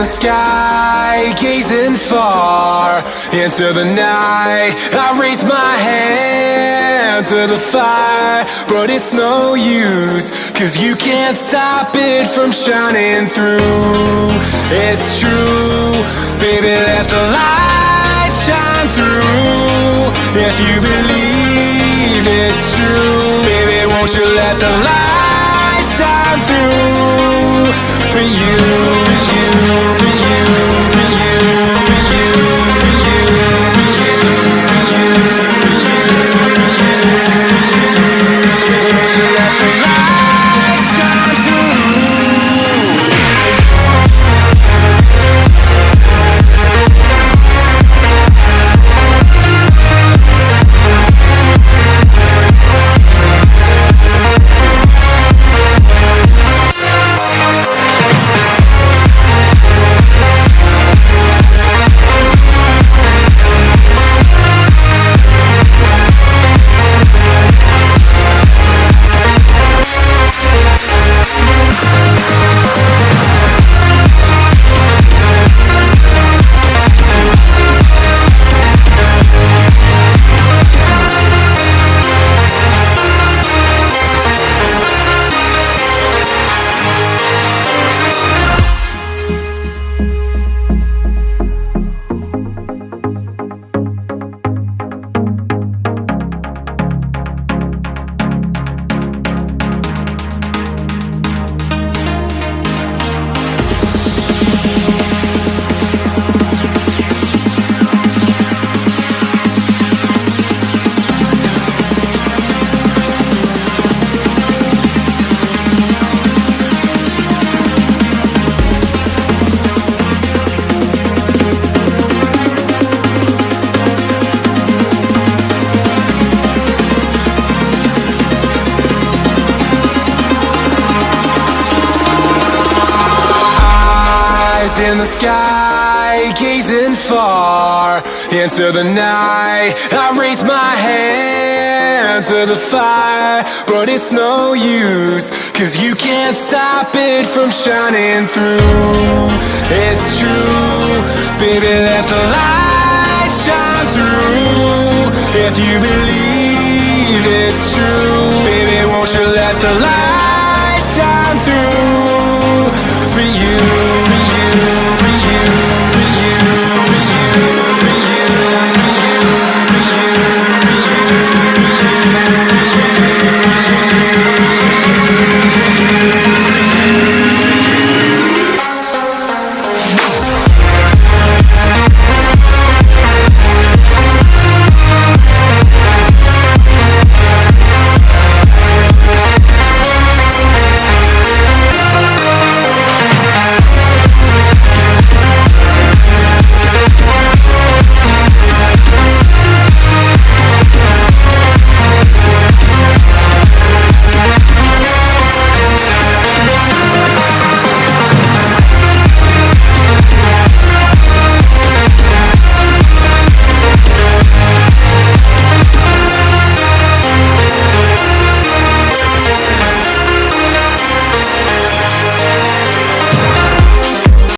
sky, gazing far into the night. I raise my hand to the fire, but it's no use, 'cause you can't stop it from shining through. It's true, baby, let the light shine through. If you believe it's true, baby, won't you let the light shine through for you, for you, for you, for you, for you, for you, for you, won't you let the light shine through? In the sky, gazing far into the night. I raise my hand to the fire, but it's no use, 'cause you can't stop it from shining through. It's true, baby, let the light shine through. If you believe it's true, baby, won't you let the light